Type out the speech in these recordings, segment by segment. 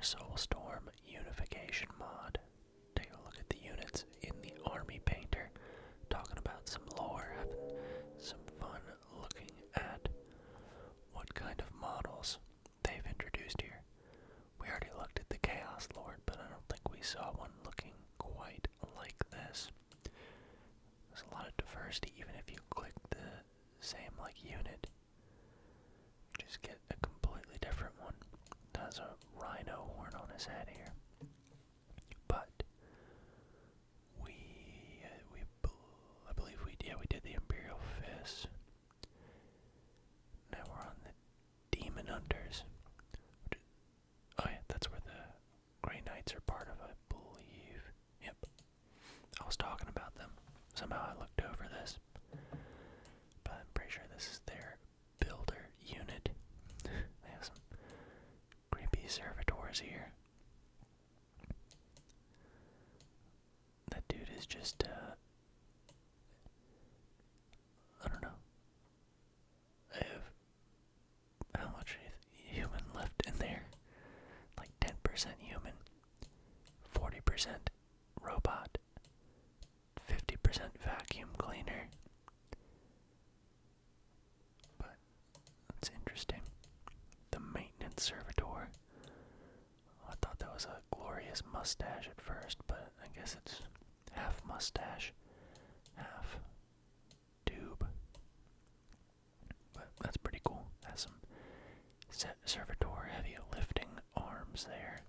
Soulstorm Unification mod. Take a look at the units in the Army Painter, talking about some lore, having some fun looking at what kind of models they've introduced here. We already looked at the Chaos Lord, but I don't think we saw one looking quite like this. There's a lot of diversity. Even if you click the same unit, you just get a completely different one. It has a rhino horn on his head here, but I believe we did the Imperial Fist. Now we're on the Demon Hunters. Oh yeah, that's where the Grey Knights are part of, I believe. Yep, I was talking about them. Somehow I looked over this, but I'm pretty sure this is their builder unit. They have some creepy servitors here. That dude is just, I don't know. I have how much human left in there? Like 10% human, 40% robot, 50% vacuum cleaner. But that's interesting. The maintenance servitor. I thought that was a glorious mustache at first, but I guess it's half mustache, half tube. But that's pretty cool. Has some servitor heavy lifting arms there.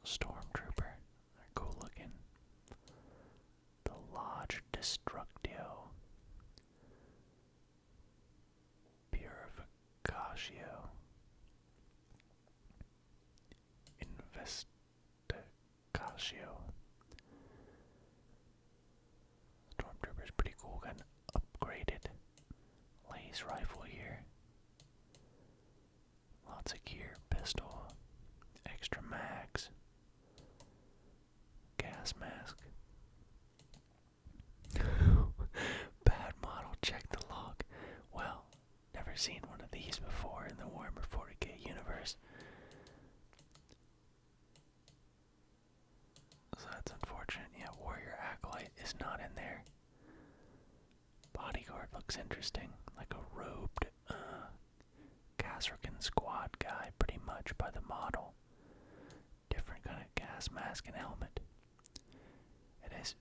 Stormtrooper. They're cool looking. The Lodge Destructio. Purificatio. Investigatio. Stormtrooper's pretty cool, got an upgraded laser rifle here. Lots of gear, pistol, extra mags, gas mask. Bad model, check the log. Well, never seen one of these before in the Warhammer 40k universe. So that's unfortunate. Yeah, Warrior Acolyte is not in there. Bodyguard looks interesting, like a robed Kasrikan squad guy, pretty much by the model. Different kind of gas mask and helmet. It is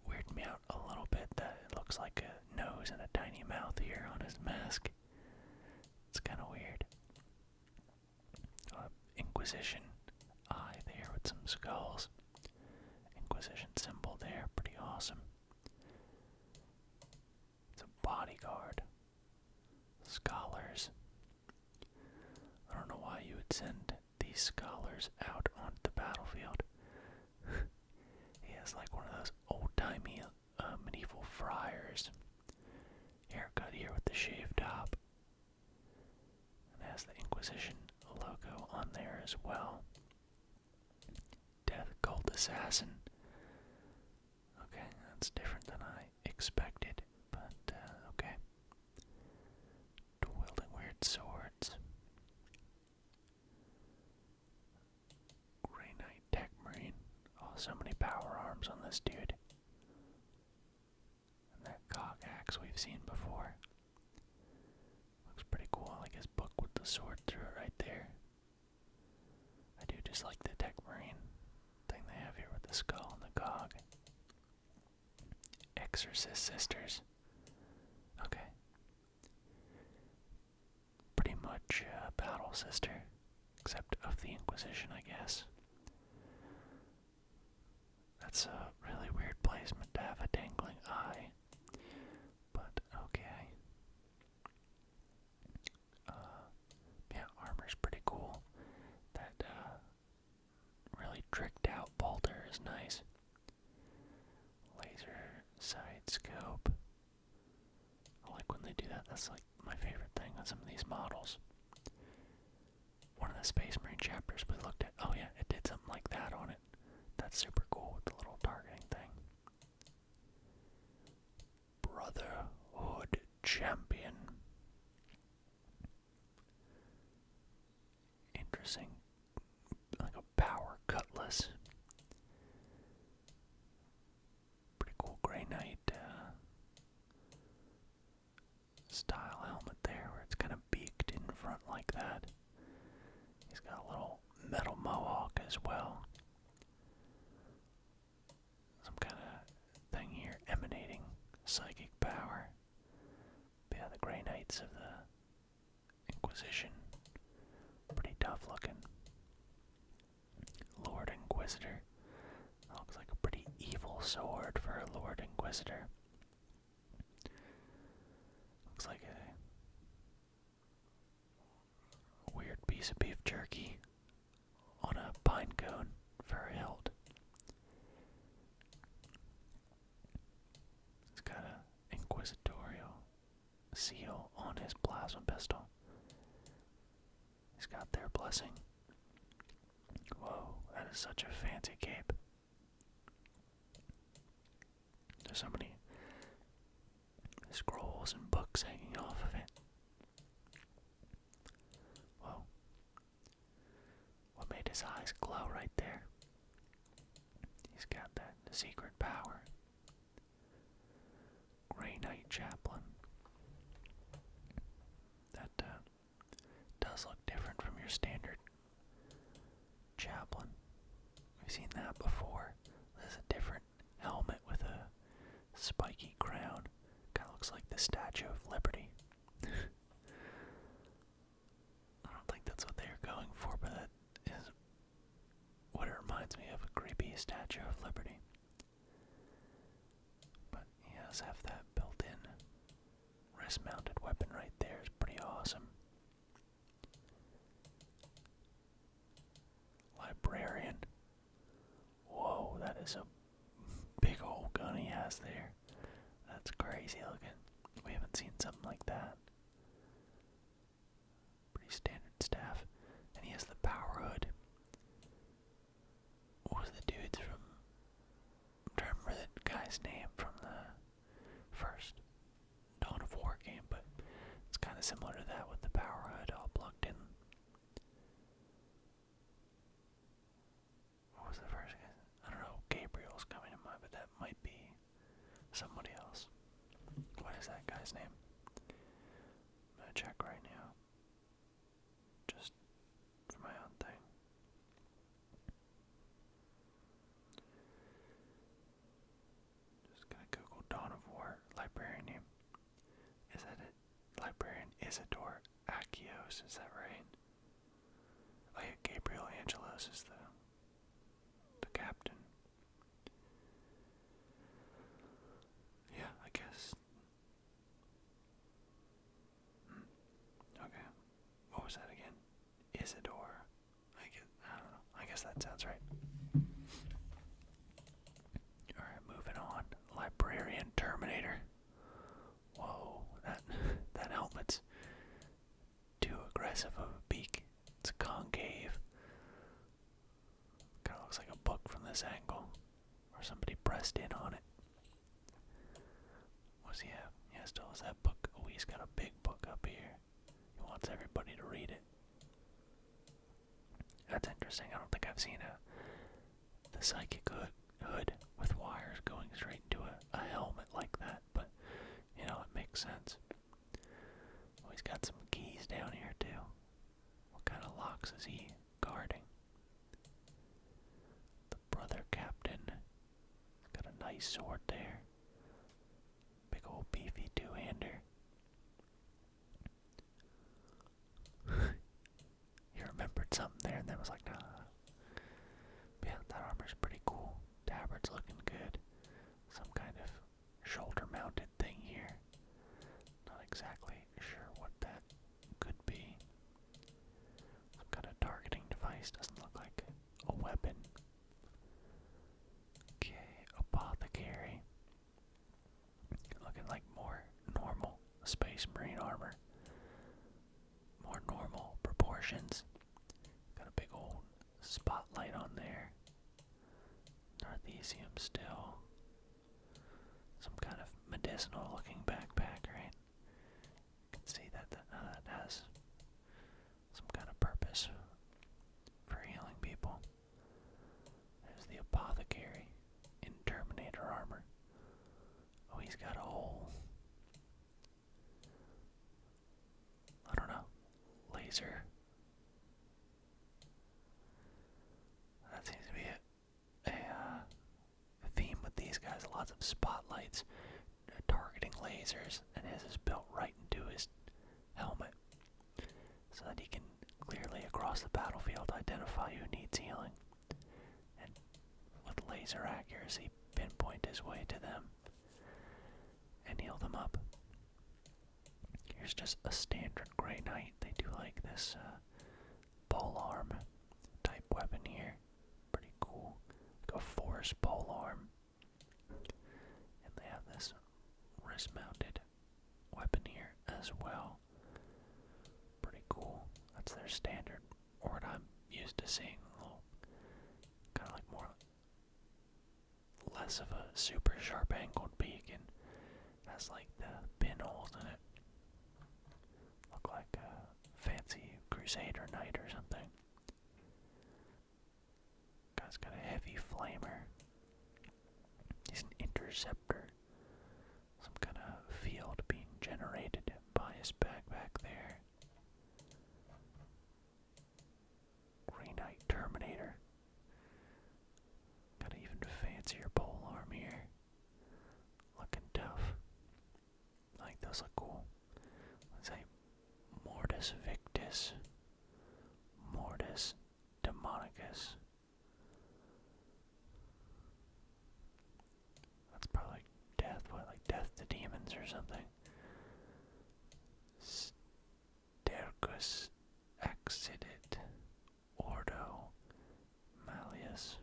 weirded me out a little bit that it looks like a nose and a tiny mouth here on his mask. It's kind of weird. Inquisition eye there with some skulls. Inquisition symbol there, pretty awesome. It's a bodyguard. Scholars. I don't know why you would send these scholars out onto the battlefield. He has like one of those old-timey medieval friars. Haircut here with the shaved top. And has the Inquisition logo on there as well. Death Cult Assassin. Okay, that's different than I expected, but okay. Wielding weird swords. Grey Knight Tech Marine. Oh, so many power arms on this dude. And that cog axe we've seen before. Looks pretty cool. I like his book with the sword through it right there. I do just like the Tech Marine thing they have here with the skull and the cog. Exorcist Sisters. Okay. Pretty much Battle Sister, except of the Inquisition, I guess. That's a really weird placement to have a dangling eye, but okay. Yeah, armor's pretty cool. That really tricked out bolter is nice. Laser side scope. I like when they do that. That's like my favorite thing on some of these models. One of the Space Marine chapters we looked at, oh yeah, it did something like that on it. That's super cool with the little targeting thing. Brotherhood Champion. power. But yeah, the Grey Knights of the Inquisition. Pretty tough looking. Lord Inquisitor. Looks like a pretty evil sword for a Lord Inquisitor. Looks like a weird piece of beef jerky on a pine cone for a hilt. He's got an inquisitorial seal on his plasma pistol. He's got their blessing. Whoa, that is such a fancy cape. There's so many scrolls and books hanging off of it. Whoa. What made his eyes glow right there? He's got that secret power. Grey Knight Chaplin. That does look different from your standard Chaplin. We've seen that before. There's a different helmet with a spiky crown. Kind of looks like the Statue of Liberty. I don't think that's what they're going for, but that is what it reminds me of, a creepy Statue of Liberty. But he does have that built-in wrist-mounted weapon right there. It's pretty awesome. Librarian. Whoa, that is a big old gun he has there. That's crazy looking. We haven't seen something like that. Pretty standard staff. And he has the power hood. What was the dudes from... I'm trying to remember that guy's name from the first Dawn of War game, but it's kind of similar to that with the power hood all plugged in. What was the first guy? I don't know. Gabriel's coming to mind, but that might be somebody else. What is that guy's name? I'm gonna check right now. Just for my own thing. Just gonna Google Dawn of War librarian name. Is that it? Librarian Isidore Akios, is that right? Oh yeah, Gabriel Angelos is the captain. Yeah, I guess. Okay. What was that again? Isidore. I don't know. I guess that sounds right. Alright, moving on. Librarian Terminator. Whoa, that helmet's too aggressive of a beak. It's concave. Kinda looks like a book from this angle. Or somebody pressed in on it. What's he have? Yeah, still has that book. Oh, he's got a big book up here. He wants everybody to read it. That's interesting. I don't think I've seen the psychic hood with wires going straight into a helmet like that, but you know, it makes sense. Oh, he's got some keys down here too. What kind of locks is he guarding? The brother captain. Got a nice sword there. Big old beefy two-hander. He remembered something there and then was like, nah. But yeah, that armor's pretty cool. Tabard's looking good. Some kind of shoulder-mounted thing here. Not exactly sure what that could be. Some kind of targeting device. Doesn't look like a weapon. Okay, Apothecary. Looking like more normal Space Marine armor. More normal proportions. Got a big old spotlight on there. Northesium still. Some kind of medicinal looking backpack, right? You can see that has some kind of purpose for healing people. There's the Apothecary in Terminator armor. Oh, he's got a whole, I don't know, laser. That seems to be a theme with these guys. Lots of spotlights targeting lasers, and his is built right into his helmet, so that he can clearly across the battlefield identify who needs healing, and with laser accuracy pinpoint his way to them and heal them up. Here's just a standard Grey Knight. They do like this polearm type weapon here. Pretty cool. Like a force polearm. And they have this wrist-mounted weapon here as well. Pretty cool. That's their standard. Or what I'm used to seeing. A little, kind of like more, less of a super sharp angled beak, and has like the pinholes in it. Look like a fancy Crusader Knight or something. Guy's got a heavy flamer. He's an interceptor. Some kind of field being generated by his backpack there. Green Knight Terminator. Got an even fancier polearm here. Looking tough. I think those look cool. Let's say Mortis Victus. Mortis Demonicus. That's probably death. What, like death to demons or something? Stercus Accidit Ordo Malleus.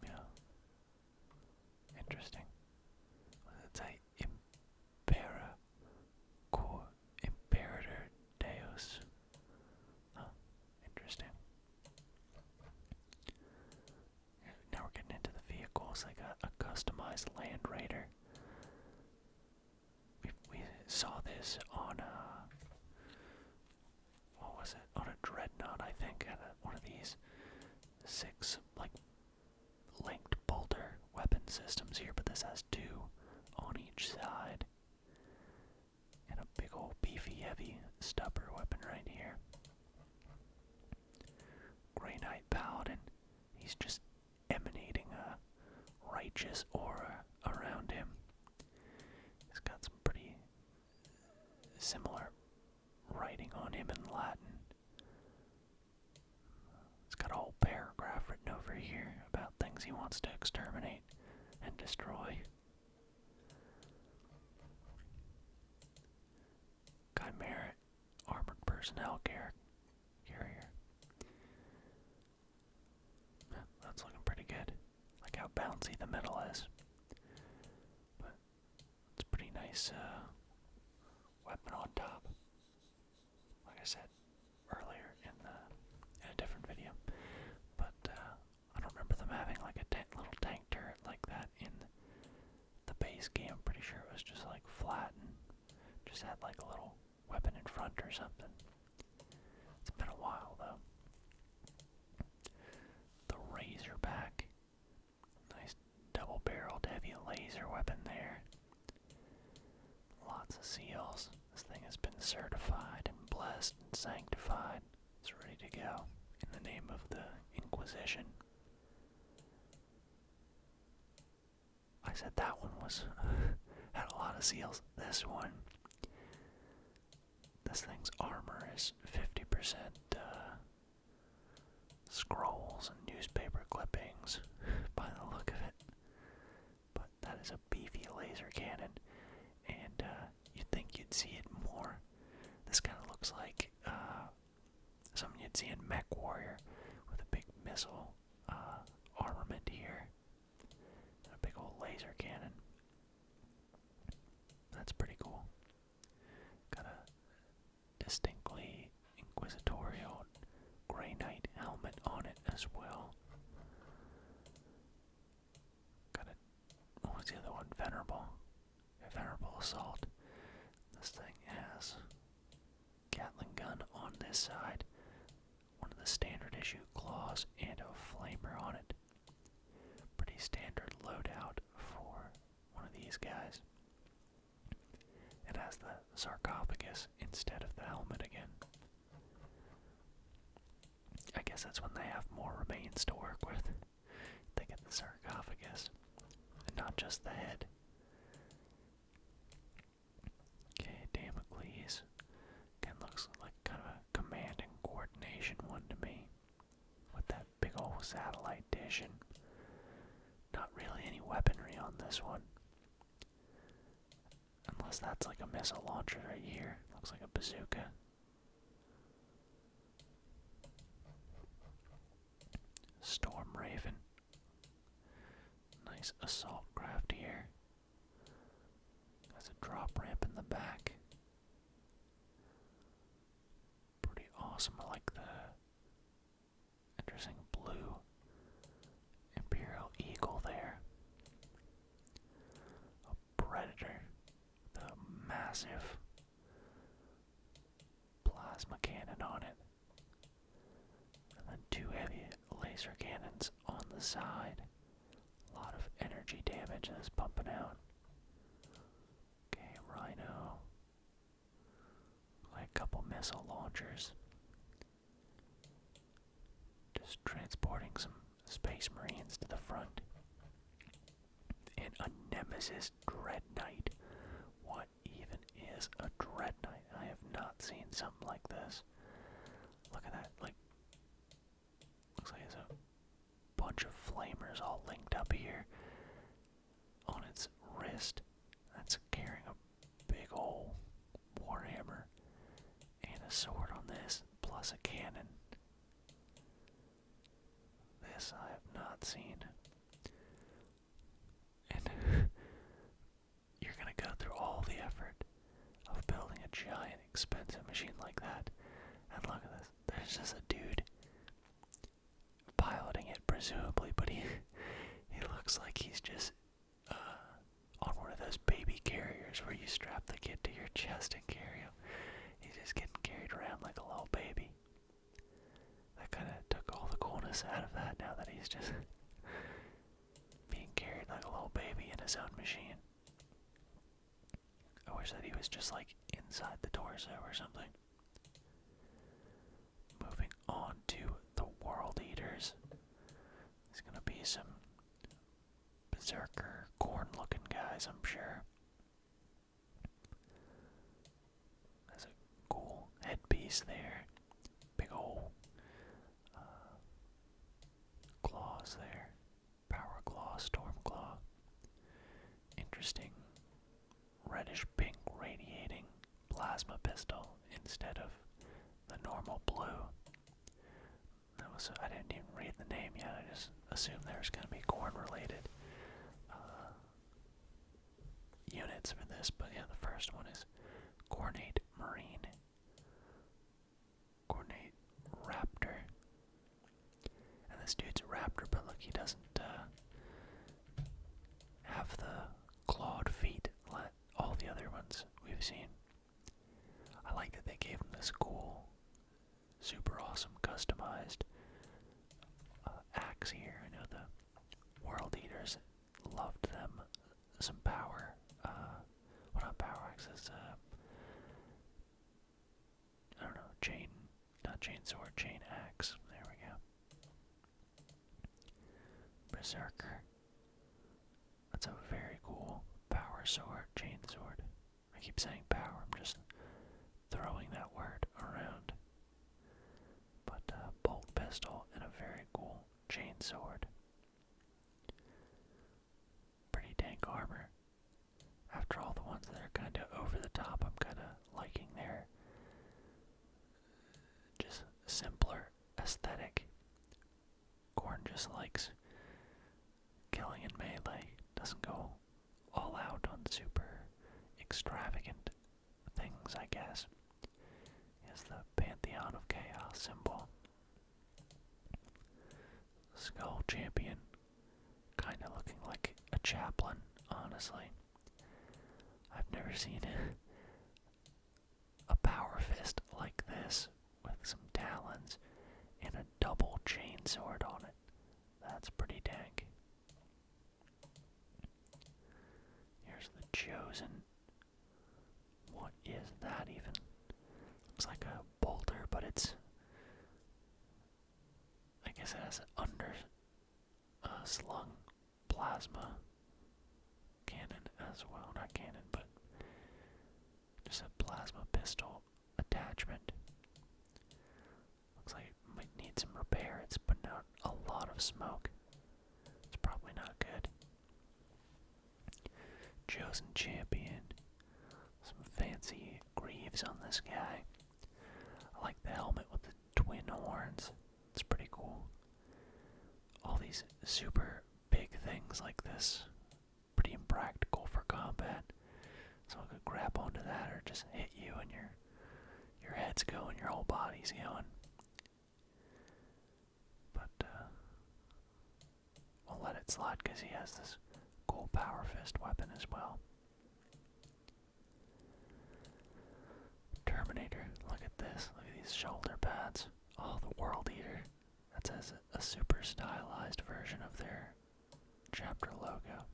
Yeah. Interesting. What did it say? Imperator Deus. Huh. Interesting. Now we're getting into the vehicles. Like a customized Land Raider. We saw this on what was it? On a Dreadnought, I think. Had one of these 6 like linked bolter weapon systems here, but this has 2 on each side. And a big old beefy heavy stubber weapon right here. Grey Knight Paladin. He's just emanating a righteous aura around him. He's got some pretty similar writing on him in Latin. It's got a whole paragraph written over here about things he wants to exterminate and destroy. Chimera armored personnel carrier. That's looking pretty good. Like how bouncy the middle is. But it's a pretty nice weapon on top. Like I said earlier in a different video. But I don't remember them having like a little tank turret like that in the base game. I'm pretty sure it was just like flat and just had like a little weapon in front or something. It's been a while though. The Razorback. Nice double-barreled heavy laser weapon there. Lots of seals. This thing has been certified and blessed and sanctified. It's ready to go in the name of the Inquisition. I said that one was had a lot of seals. This thing's armor is 50% scrolls and newspaper clippings by the look of it. But that is a beefy laser cannon, and you'd think you'd see it more. This kind of looks like something you'd see in Mech Warrior with a big missile armament here and a big old laser cannon. That's pretty cool. Got a distinctly inquisitorial Grey Knight helmet on it as well. Got a, what was the other one? Venerable. A Venerable Assault. This thing has Gatling gun on this side, one of the standard issue claws, and a flamer on it. Pretty standard loadout for one of these guys. It has the sarcophagus instead of the helmet again. I guess that's when they have more remains to work with. They get the sarcophagus, and not just the head. Okay, Damocles. Again, looks like kind of a command and coordination one to me. With that big old satellite dish, and not really any weaponry on this one. Unless that's like a missile launcher right here. Looks like a bazooka. Storm Raven. Nice assault craft here. Has a drop ramp in the back. Pretty awesome. I like the interesting blue Imperial Eagle there. A Predator. The massive plasma cannon on it. And then two heavy laser cannons on the side. A lot of energy damage that's pumping out. Okay, Rhino. Like a couple missile launchers. Just transporting some Space Marines to the front. And a Nemesis Dread Knight. What even is a Dread Knight? I have not seen something like this. Look at that, like, looks like it's a bunch of flamers all linked up here on its wrist. That's carrying a big old warhammer and a sword on this, plus a cannon. This I have not seen. And you're gonna go through all the effort of building a giant, expensive machine like that. And look at this. There's just a dude piloting it, presumably, but he looks like he's just on one of those baby carriers where you strap the kid to your chest and carry him. He's just getting carried around like a little baby. That kind of took all the coolness out of that now that he's just being carried like a little baby in his own machine. I wish that he was just like inside the torso or something. Moving on to the World Eaters. There's gonna be some Berserker, corn looking guys, I'm sure. There's a cool headpiece there. Big ol' claws there. Power Claw, Storm Claw. Interesting reddish pink radiating plasma pistol instead of the normal blue. I didn't even read the name yet. I just assumed there was going to be corn related units for this. But yeah, the first one is Cornade Marine. Cornade Raptor. And this dude's a raptor, but look, he doesn't have the clawed feet like all the other ones we've seen. I like that they gave him this cool, super awesome, customized axe here. I know the World Eaters loved them. Some power, well, not power axes, I don't know, not chain sword, chain axe. There we go. Berserker. That's a very cool power sword, chain sword. I keep saying power, I'm just throwing that word around. But bolt pistol and a very cool chain sword. Pretty dank armor. After all the ones that are kind of over the top, I'm kind of liking their just simpler aesthetic. Korn just likes killing in melee. Doesn't go all out on super extravagant things, I guess. Is the Pantheon of Chaos symbol. Skull Champion. Kinda looking like a Chaplin, honestly. I've never seen a power fist like this with some talons and a double chain sword on it. That's pretty dank. Here's the Chosen. What is that even? Looks like a bolter, but it's, I guess it has an slung plasma cannon as well. Not cannon, but just a plasma pistol attachment. Looks like it might need some repair. It's putting out a lot of smoke. It's probably not good. Chosen champion. Some fancy greaves on this guy. I like the helmet with the twin horns. It's pretty cool. All these super big things like this. Pretty impractical for combat. So I could grab onto that or just hit you and your head's going, your whole body's going. But we'll let it slide because he has this cool power fist weapon as well. Terminator, look at this. Look at these shoulder pads. Oh, the World Eater. That's a super stylized version of their chapter logo.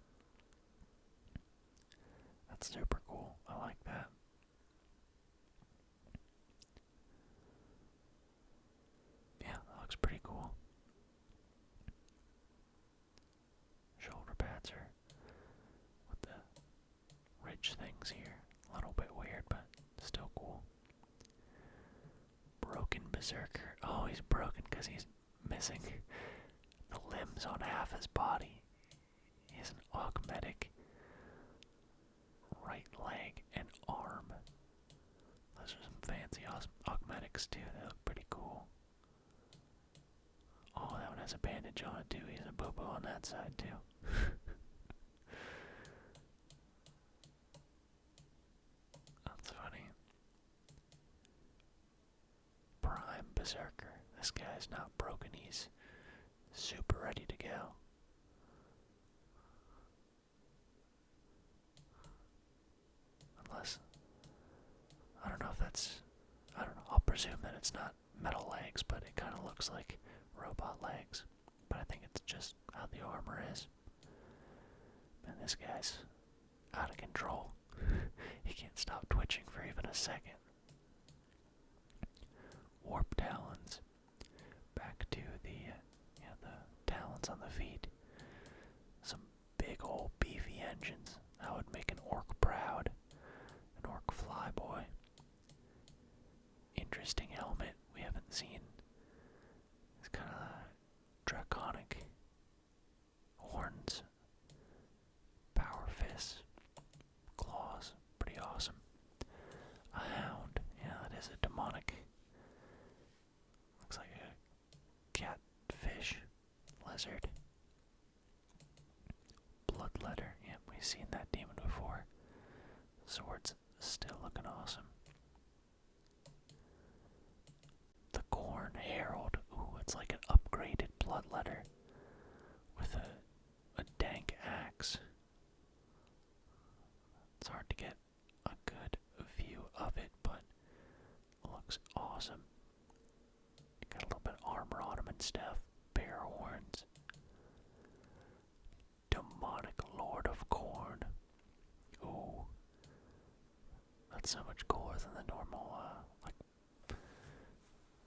That's super cool. I like that. Yeah, that looks pretty cool. Shoulder pads are with the ridge things here. A little bit weird, but still cool. Broken Berserker. Oh, he's broken because he's missing the limbs on half his body. He's an augmetic right leg and arm. Those are some fancy augmetics too. They look pretty cool. Oh, that one has a bandage on it too. He has a boo-boo on that side too. That's funny. Prime Berserker. This guy's not broken. He's super ready to go. Unless, I don't know if that's, I don't know, I'll presume that it's not metal legs, but it kind of looks like robot legs. But I think it's just how the armor is. Man, this guy's out of control. He can't stop twitching for even a second. Warp talons. Back to the talons on the feet. Some big old beefy engines. That would make an orc proud. An orc flyboy. Interesting helmet we haven't seen. It's kind of draconic horns, power fists, claws. Pretty awesome. A hound. Yeah, that is a demonic. Looks like a catfish, lizard. Bloodletter. Yep, we've seen that demon before. Sword's still looking awesome. The Corn Herald. Ooh, it's like an upgraded bloodletter with a dank axe. It's hard to get a good view of it, but it looks awesome. Got a little bit of armor on him and stuff. Bear horns. Demonic Lord of Corn. Ooh. That's so much cooler than the normal, like,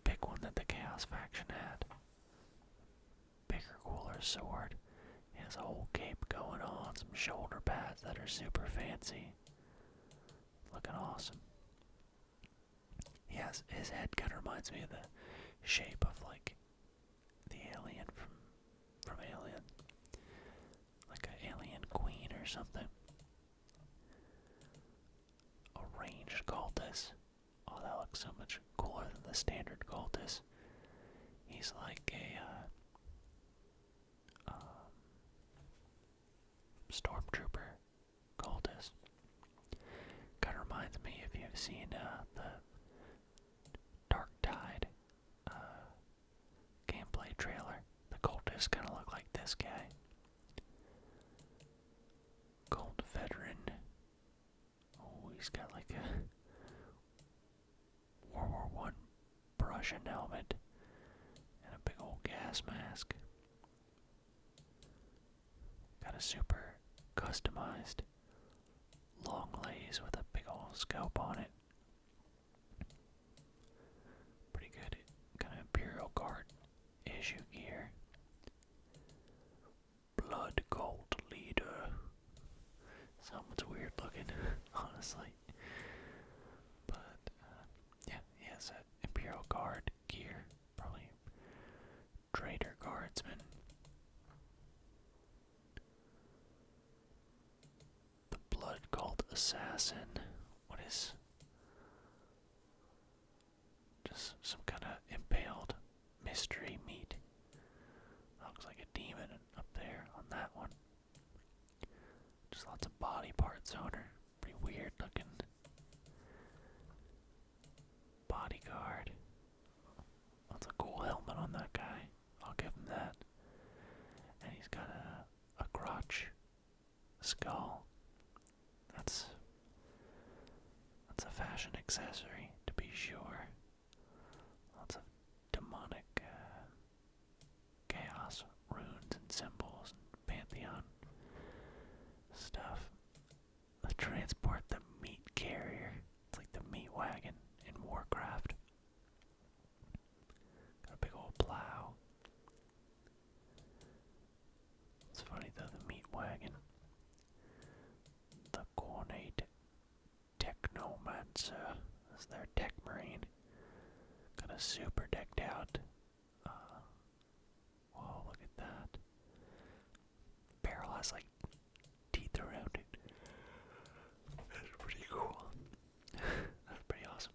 big one that the Chaos faction had. Bigger, cooler sword. He has a whole cape going on, some shoulder pads that are super fancy. Looking awesome. Yes, his head kind of reminds me of the shape of, like, the alien from Alien. Like an alien queen or something. A ranged cultist. Oh, that looks so much cooler than the standard cultist. He's like a stormtrooper cultist. Kind of reminds me, if you've seen the Dark Tide gameplay trailer, the cultists kind of look like this guy. Gold veteran. Oh, he's got like a World War I Prussian helmet and a big old gas mask. Got a super customized long lays with a big old scope on it. Pretty good kind of Imperial Guard issue gear. Blood Cult. helmet's weird looking, honestly. But, yeah, he has an Imperial Guard gear. Probably Trader Guardsman. The Blood Cult Assassin. What is... just some kind of impaled mystery meat. Looks like a demon up there on that one. Just lots of body parts on her. Pretty weird looking. Bodyguard. That's a cool helmet on that guy. I'll give him that. And he's got a crotch skull. That's a fashion accessory, to be sure. Lots of demonic chaos runes and symbols and pantheon stuff. The transport, the meat carrier. It's like the meat wagon in Warcraft. Got a big old plow. It's funny though, the meat wagon. The Cornade Technomancer. That's their tech marine. Got a super decked out. Whoa, look at that. Barrel has like teeth around it. That's pretty cool. That's pretty awesome.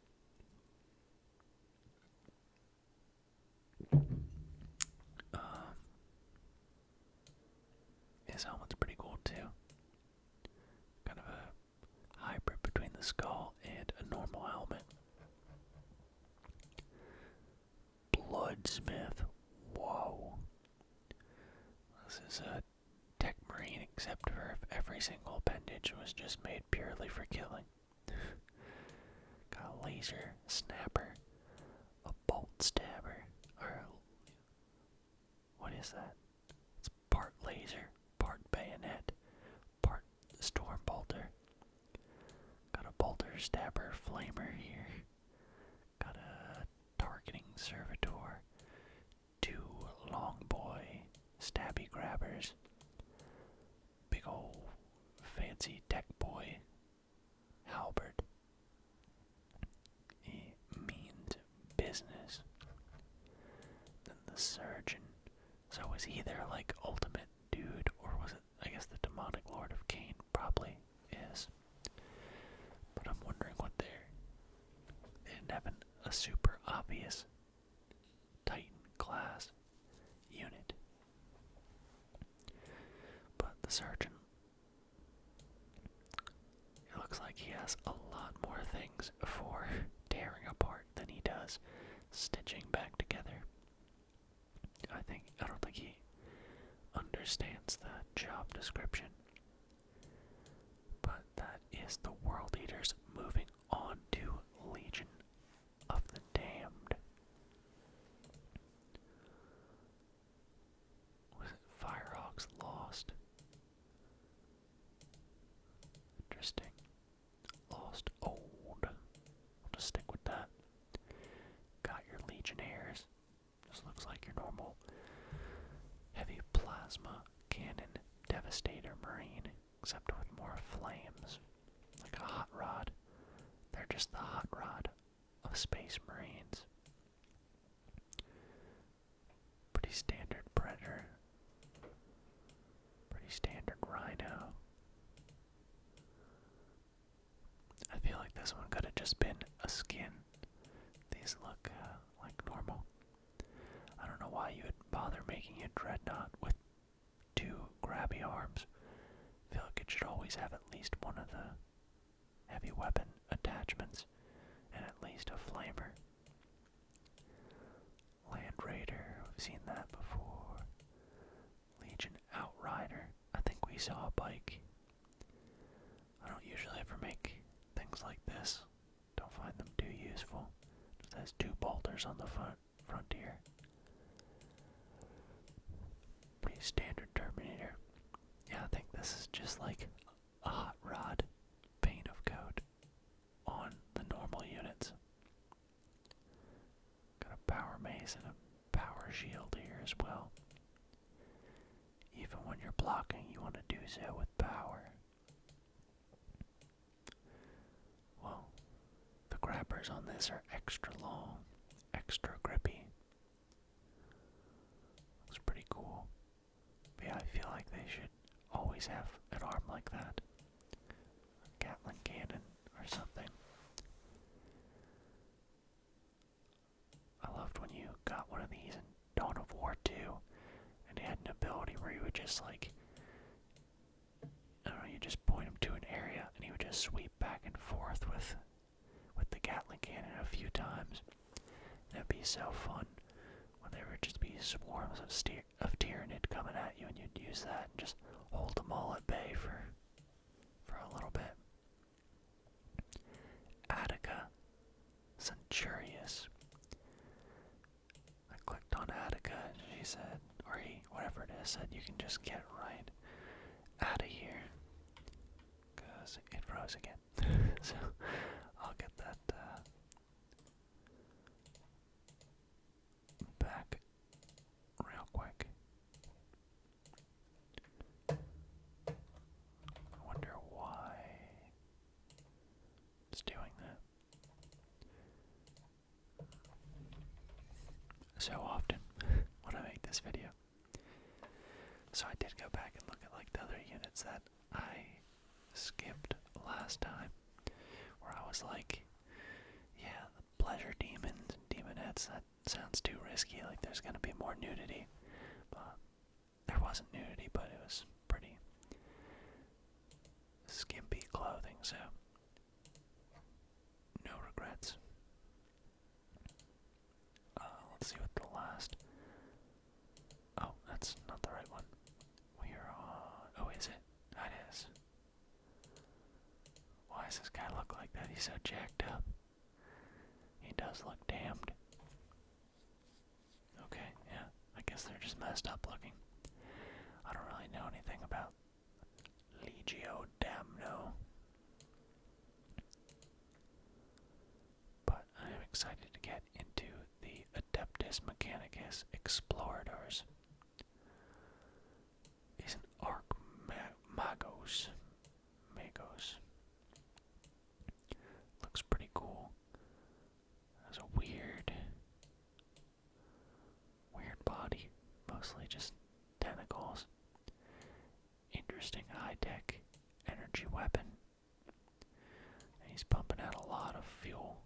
His helmet's pretty cool too. Kind of a hybrid between the skull and a normal helmet. Bloodsmith. Whoa. This is a tech marine, except for if every single appendage was just made purely for killing. Got a laser snapper, a bolt stabber, or what is that? It's part laser, part bayonet, part storm bolter. Got a bolter stabber flamer here. Got a targeting servitor, 2 long boy stabby grabbers, big ol' fancy tech boy halberd. He means business. Then the surgeon. So was he their like ultimate dude, or was it, I guess, the demonic lord of Cain probably is. But I'm wondering what they didn't have a super obvious Titan class unit. But the surgeon, it looks like he has a lot more things for tearing apart than he does stitching back together. I don't think he understands the job description. But that is the World Eaters moving on to Legion of the Damned. Was it Firehawks Lost? Interesting. Lost Old. I'll just stick with that. Got your Legionnaires. Just looks like your normal heavy plasma cannon Devastator Marine, except with more flames. Like a hot rod. They're just the hot rod of Space Marines. Pretty standard Predator. Pretty standard Rhino. I feel like this one could have just been a skin. These look like normal. I don't know why you would bother making a dreadnought with 2 grabby arms. I feel like it should always have at least one of the heavy weapon attachments and at least a flamer. Land Raider, we've seen that before. Legion Outrider, I think we saw a bike. I don't usually ever make things like this. Don't find them too useful. Just has 2 bolters on the front here. Pretty standard Terminator. Yeah, I think this is just like a hot rod paint of coat on the normal units. Got a power mace and a power shield here as well. Even when you're blocking, you want to do so with power. grabbers on this are extra long, extra grippy. Looks pretty cool. But yeah, I feel like they should always have an arm like that. A Gatling cannon or something. I loved when you got one of these in Dawn of War 2, and it had an ability where you would just like, I don't know, you just point him to an area, and he would just sweep back and forth with the Gatling cannon a few times. And it'd be so fun when there would just be swarms of Tyranid coming at you, and you'd use that and just hold them all at bay for a little bit. Attica Centurious. I clicked on Attica and she said, or he, whatever it is, said you can just get right out of here. Because it froze again. So I'll get that back real quick. I wonder why it's doing that. So often when I make this video. So I did go back and look at like the other units that I skipped last time, where I was like, yeah, the pleasure demons and demonettes, that sounds too risky, like there's gonna be more nudity. But there wasn't nudity, but it was pretty skimpy clothing, so no regrets. Let's see what the last, oh, that's not the right one. We are on, oh, is it? That is. Why does this guy look like that? He's so jacked up. He does look damned. Okay, yeah, I guess they're just messed up looking. I don't really know anything about Legio Damno, but I am excited to get into the Adeptus Mechanicus Explorators. He's an Magos. Looks pretty cool. Has a weird body, mostly just tentacles. Interesting high-tech energy weapon. And he's pumping out a lot of fuel,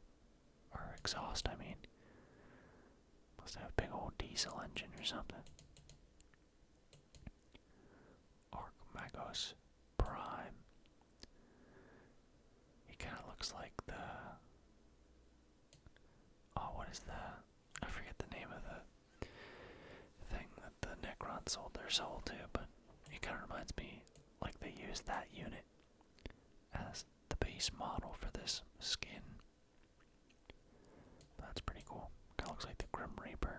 or exhaust, I mean. Must have a big old diesel engine or something. Magos Prime. He kind of looks like the, oh, what is that? I forget the name of the thing that the Necrons sold their soul to, but he kind of reminds me like they used that unit as the base model for this skin. That's pretty cool. Kind of looks like the Grim Reaper.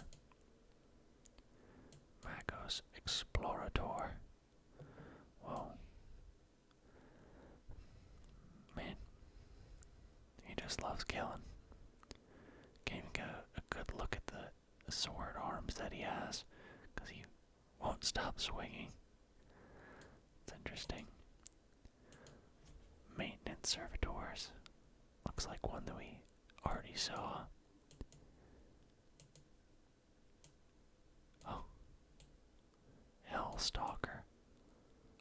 Magos Explorator. Whoa. Man. He just loves killing. Can't even get a good look at the sword arms that he has, because he won't stop swinging. It's interesting. Maintenance servitors. Looks like one that we already saw. Oh. Hellstalker.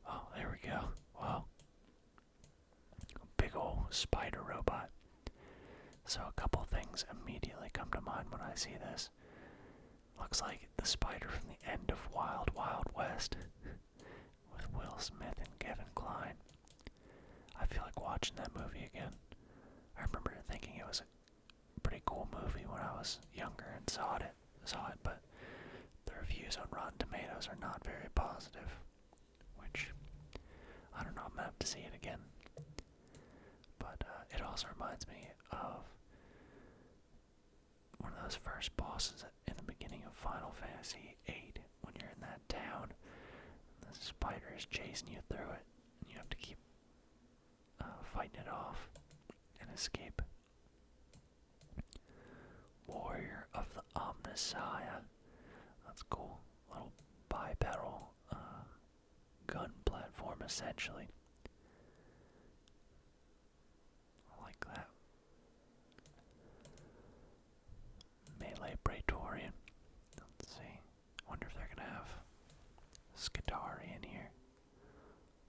Oh, there we go. Wow. Big ol' spider robot. So a couple things immediately come to mind when I see this. Looks like the spider from the end of Wild Wild West with Will Smith and Kevin Kline. I feel like watching that movie again. I remember thinking it was a pretty cool movie when I was younger and saw it, but the reviews on Rotten Tomatoes are not very positive, which, I don't know, I'm gonna have to see it again. But it also reminds me of one of those first bosses in the beginning of Final Fantasy VIII, when you're in that town, and the spider is chasing you through it, and you have to keep fighting it off and escape. Warrior of the Omnissiah. That's cool. Little bipedal gun platform, essentially. I like that. Skitari in here.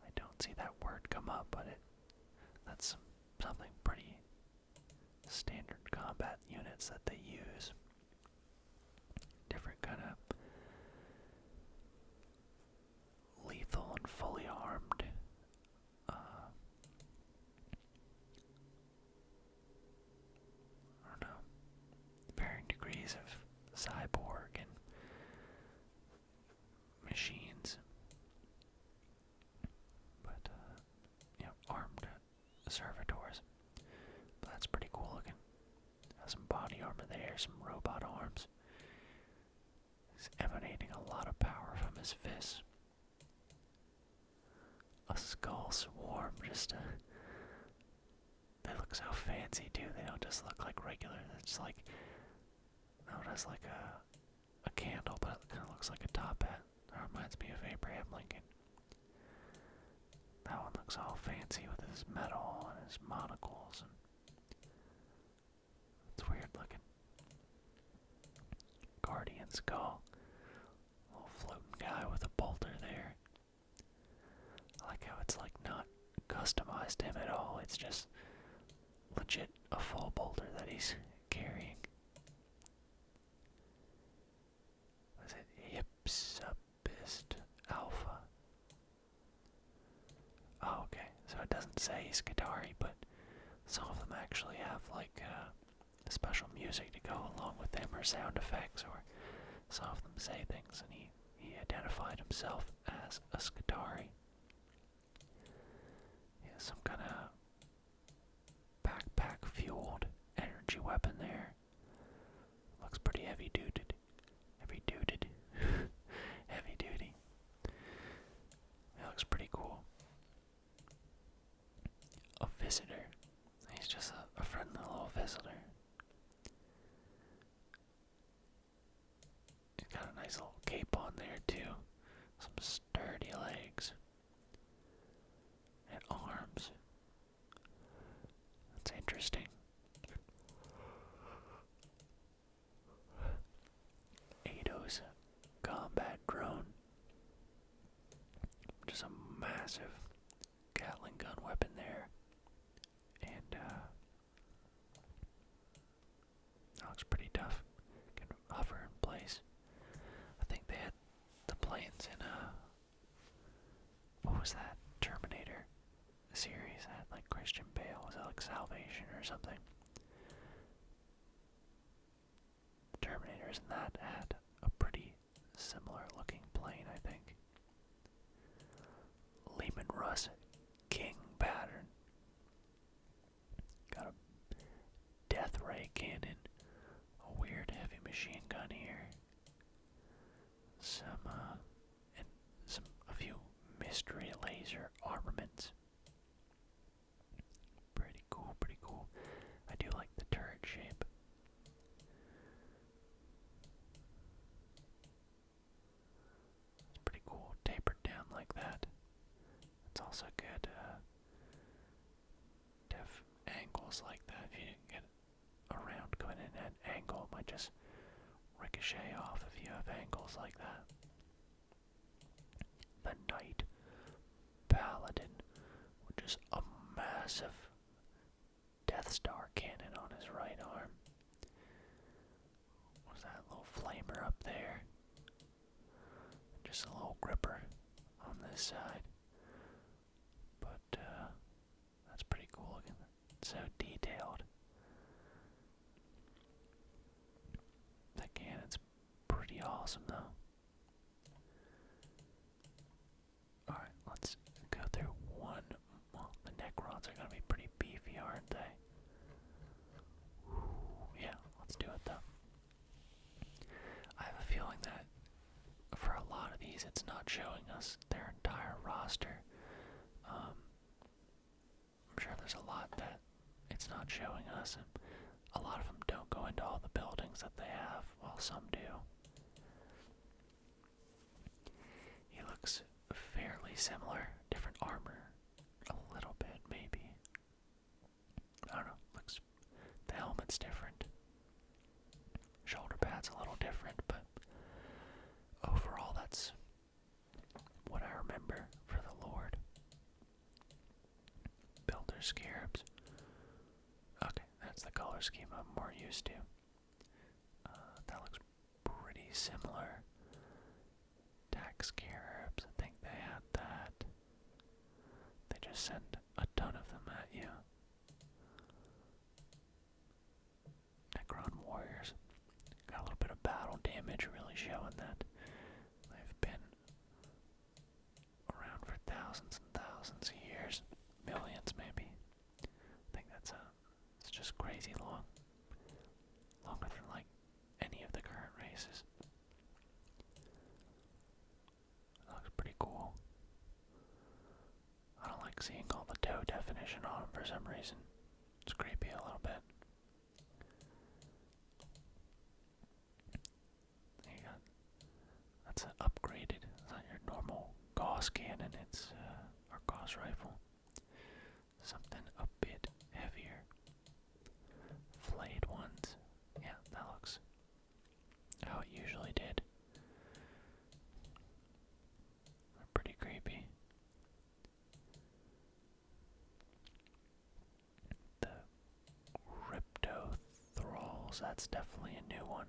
I don't see that word come up, but that's something pretty standard combat units that they use. Different kind of lethal and fully armed I don't know, varying degrees of cyborg and machines, but armed servitors. But that's pretty cool looking. Has some body armor there, some robot arms. He's emanating a lot of power from his fists. A skull swarm, they look so fancy too. They don't just look like regular. It's like, it has like a candle, but it kind of looks like a top hat. That reminds me of Abraham Lincoln. That one looks all fancy with his metal and his monocles, and it's weird looking. Guardian skull. Little floating guy with a bolter there. I like how it's like not customized to him at all. It's just legit a full bolter that he's carrying. Was it Hypsipist Alpha? Oh, okay. So it doesn't say Skitari, but some of them actually have like special music to go along with them, or sound effects, or some of them say things, and he identified himself as a Skitari. He has some kind of backpack fueled energy weapon there. Looks pretty heavy duty. Heavy duty. It looks pretty cool. A visitor. He's just a friendly little visitor. He's got a nice little cape on there too. Some sturdy legs. And arms. That's interesting. Eido's combat drone. Just a massive Gatling gun weapon there. And that looks pretty tough. Can hover in place. I think they had the planes in what was that? Terminator series that like Christian Bale. Was that like Salvation or something? The Terminators in that had a pretty similar looking plane, I think. Lehman Russ King pattern. Got a death ray cannon, a weird heavy machine gun here, a few mystery laser armaments. Pretty cool, pretty cool. I do like the turret shape. It's pretty cool, tapered down like that. It's also good to have angles like that. If you didn't get around going in at an angle, it might just ricochet off if you have angles like that. The Knight Paladin, which is a massive Death Star cannon on his right arm. What's that little flamer up there? Just a little gripper on this side. But that's pretty cool looking. It's so detailed. That cannon's pretty awesome though. Alright, let's go through one. Well, the Necrons are going to be pretty beefy, aren't they? Yeah, let's do it though. I have a feeling that for a lot of these it's not showing us their entire roster. I'm sure there's a lot that it's not showing us, and a lot of them don't go into all the buildings that they have, while some do. He looks fairly similar, different armor, a little bit maybe. I don't know, the helmet's different. Shoulder pad's a little different, but overall that's scheme I'm more used to. That looks pretty similar. Tax Scarabs, I think they had that. They just send a ton of them at you. Necron Warriors. Got a little bit of battle damage, really showing that they've been around for thousands and thousands of years. Millions, maybe. I think it's just crazy long. Longer than, like, any of the current races. That looks pretty cool. I don't like seeing all the toe definition on them for some reason. It's creepy a little bit. There you go. That's upgraded. It's not your normal Gauss cannon. It's our Gauss rifle. Something a bit heavier. Flayed ones. Yeah, that looks how it usually did. They're pretty creepy. The Ripto Thralls, that's definitely a new one.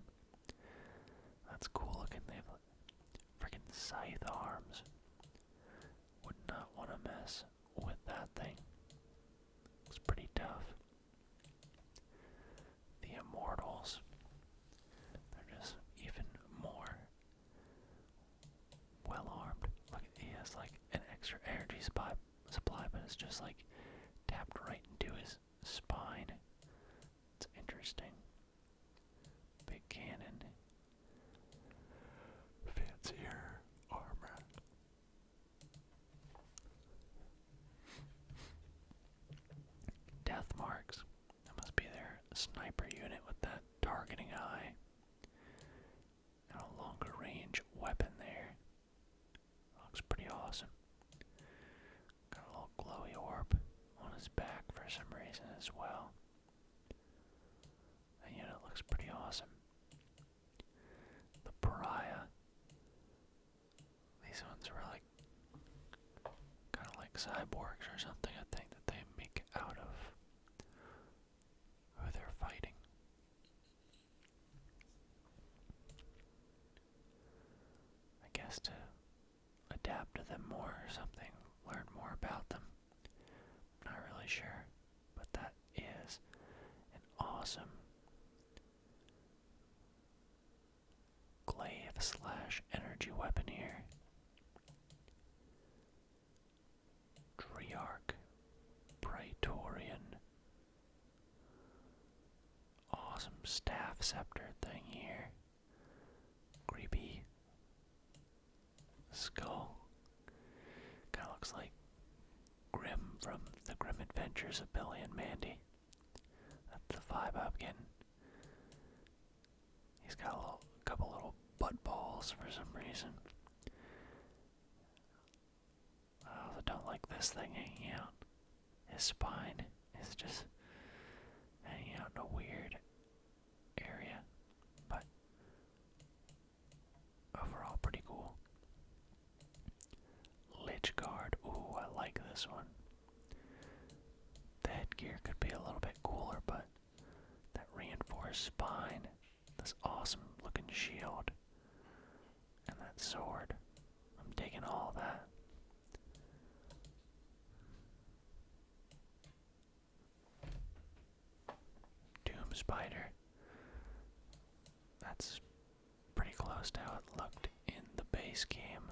That's cool looking. They have freaking scythe arms. Would not want to mess with that thing. It's pretty tough. The Immortals. They're just even more well armed. Look, he has like an extra energy supply, but it's just like tapped right into his spine. It's interesting. Big cannon. Fancier armor. Death marks. That must be their sniper unit with that targeting eye. And a longer range weapon there. Looks pretty awesome. Got a little glowy orb on his back for some reason as well. That unit looks pretty awesome. The Pariah. These ones are like kind of like cyborgs or something, I think, that they make out of who they're fighting. I guess to adapt to them more or something, learn more about them. Not really sure, but that is an awesome glaive / energy weapon here. Triarch Praetorian. Awesome staff scepter thing here. Creepy skull. Kinda looks like Grim from the Grim Adventures of Billy and Mandy. That's the vibe I'm getting. He's got a couple little butt balls for some reason. I also don't like this thing hanging out. His spine is just hanging out in a weird area, but overall pretty cool. Lich Guard, ooh, I like this one. The headgear could be a little bit cooler, but that reinforced spine, this awesome looking shield, and that sword, I'm digging all that. Doom Spider. That's pretty close to how it looked in the base game.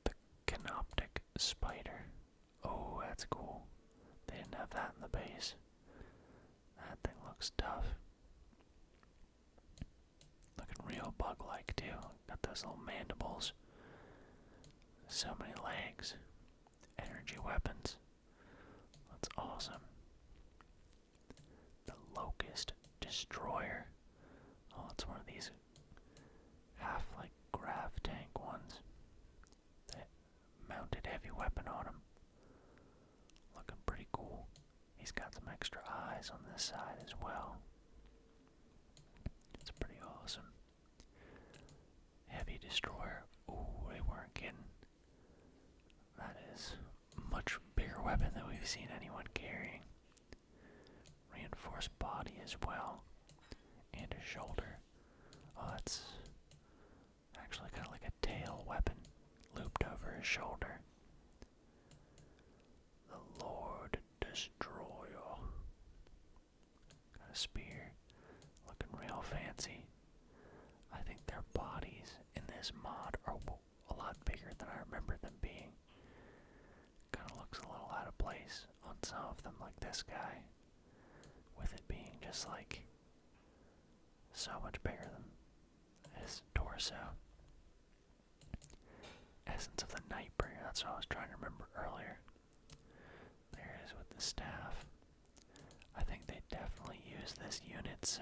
The Canoptic Spider. Oh, that's cool. They didn't have that in the base. That thing looks tough. Looking real bug-like too. Got those little mandibles. So many legs. Energy weapons. That's awesome. The Locust Destroyer. Oh, it's one of these half like grav tank ones. That mounted heavy weapon on him. Looking pretty cool. He's got some extra eyes on this side as well. It's pretty awesome. Heavy Destroyer. Ooh, they weren't kidding. That is a much bigger weapon than we've seen anyone carrying. course, body as well. And a shoulder. Oh, that's actually kind of like a tail weapon looped over his shoulder. The Lord Destroyer. Got a spear. Looking real fancy. I think their bodies in this mod are a lot bigger than I remember them being. Kind of looks a little out of place on some of them, like this guy. With it being just like so much bigger than his torso. Essence of the Nightbringer, that's what I was trying to remember earlier. There it is with the staff. I think they definitely use this unit's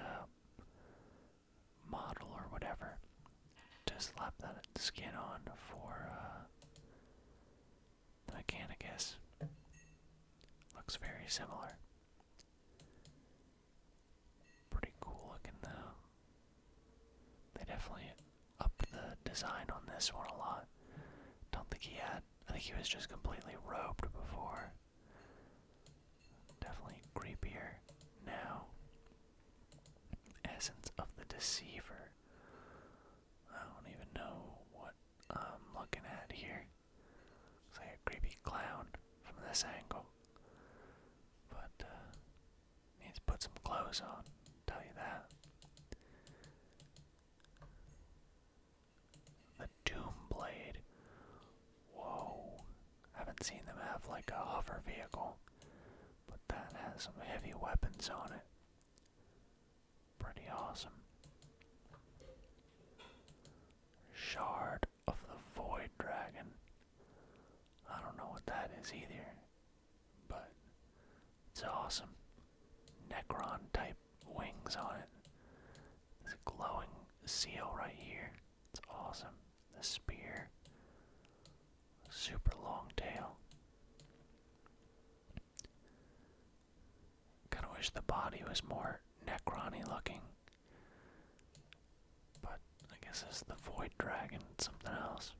model or whatever to slap that skin on for the Mechanicus. Looks very similar. Pretty cool looking though. They definitely upped the design on this one a lot. Don't think he had, I think he was just completely robed before. Definitely creepier now. Essence of the Deceiver. I don't even know what I'm looking at here. Looks like a creepy clown from this angle. But, needs to put some clothes on, tell you that. The Doom Blade. Whoa. Haven't seen them have like a hover vehicle. But that has some heavy weapons on it. Pretty awesome. Shard of the Void Dragon. I don't know what that is either, but it's awesome. Necron type wings on it. This glowing seal right here. It's awesome. The spear. Super long tail. Kinda wish the body was more Necron-y looking. But I guess it's the Void Dragon, something else.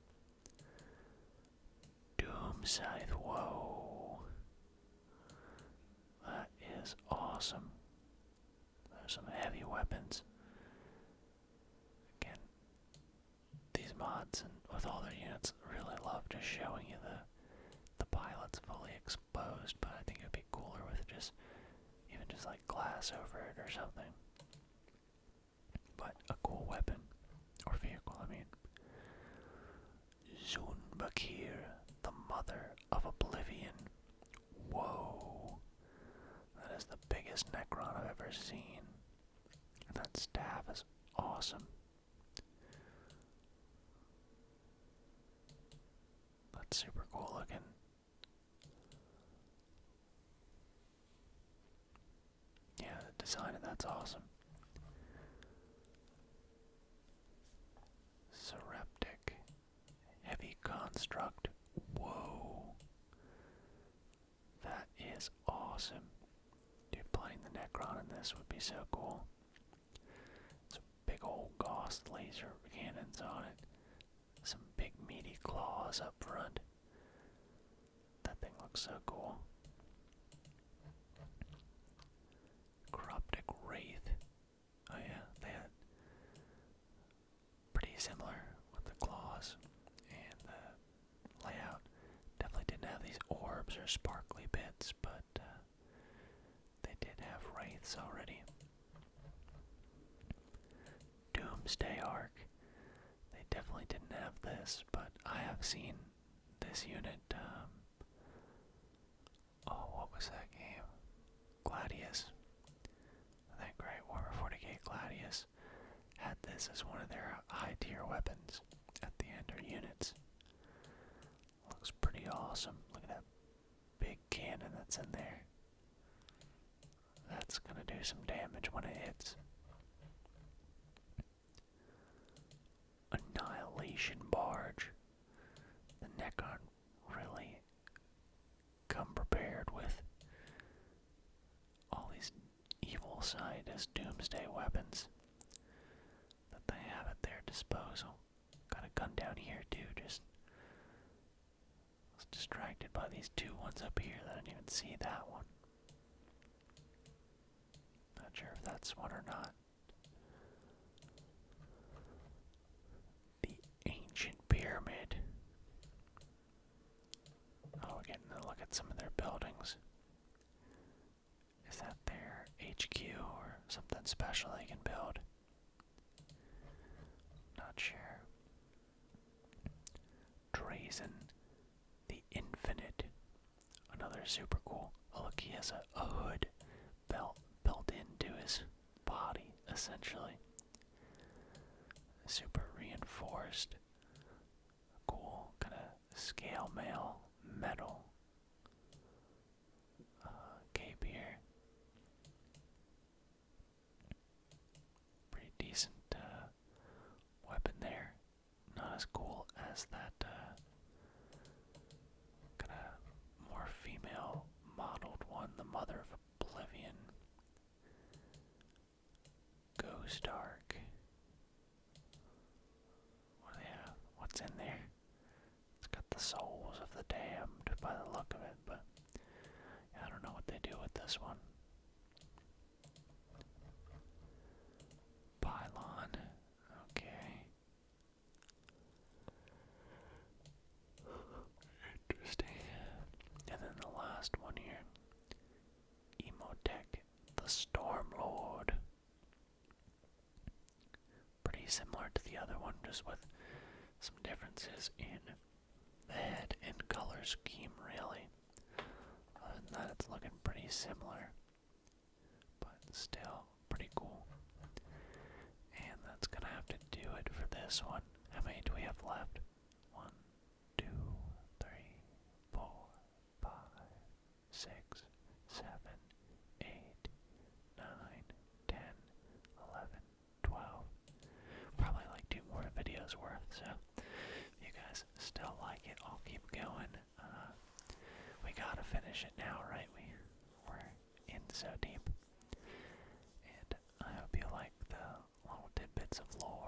Doom Scythe, whoa. That is awesome. There's some heavy weapons. Again, these mods and with all their units really love just showing you the pilots fully exposed, but I think it would be cooler with just even just like glass over it or something. But a cool weapon. Or vehicle, I mean. Zunbakir, the Mother of Oblivion. Whoa. That is the biggest Necron I've ever seen. And that staff is awesome. That's super cool looking. Yeah, the design of that's awesome. Sereptic. Heavy construct. Whoa. That is awesome. Dude, playing the Necron in this would be so cool. Some big old Gauss laser cannons on it. Some big meaty claws up front. That thing looks so cool. Corruptic Wraith. Oh yeah, they had pretty similar with the claws and the layout. Definitely didn't have these orbs or sparkly bits, but they did have wraiths already. Doomsday Arc. They definitely didn't have this, but I have seen this unit. What was that game? Gladius. I think, right? Warhammer 40k Gladius had this as one of their high tier weapons at the end, or units. Looks pretty awesome. Look at that big cannon that's in there. That's gonna do some damage when it hits. Annihilation Barge. The Necron really come prepared with all these evil side as doomsday weapons that they have at their disposal. Got a gun down here too, just was distracted by these two ones up here that I didn't even see that one. Not sure if that's one or not. The Ancient Pyramid. Oh, we're getting a look at some of their buildings. Is that their HQ or something special they can build? Not sure. Drazen the Infinite. Another super cool. Oh, look, he has a hood built into his body, essentially. Super reinforced. Cool, kind of scale mail metal cape here. Pretty decent weapon there. Not as cool as that kind of more female modeled one, the Mother of Oblivion. Ghost Arc. What do they have? What's in there? It's got the souls of the damned by the look of it, but I don't know what they do with this one. Pylon. Okay. Interesting. And then the last one here. Emotech, the Stormlord. Pretty similar to the other one, just with some differences in the head and color scheme, really. Other than that, it's looking pretty similar, but still pretty cool. And that's gonna have to do it for this one. How many do we have left? 1, 2, 3, 4, 5, 6, 7, 8, 9, 10, 11, 12. Probably like 2 more videos worth, so if you guys still like it, I'll keep going. We gotta finish it now, right? We're in so deep. And I hope you like the little tidbits of lore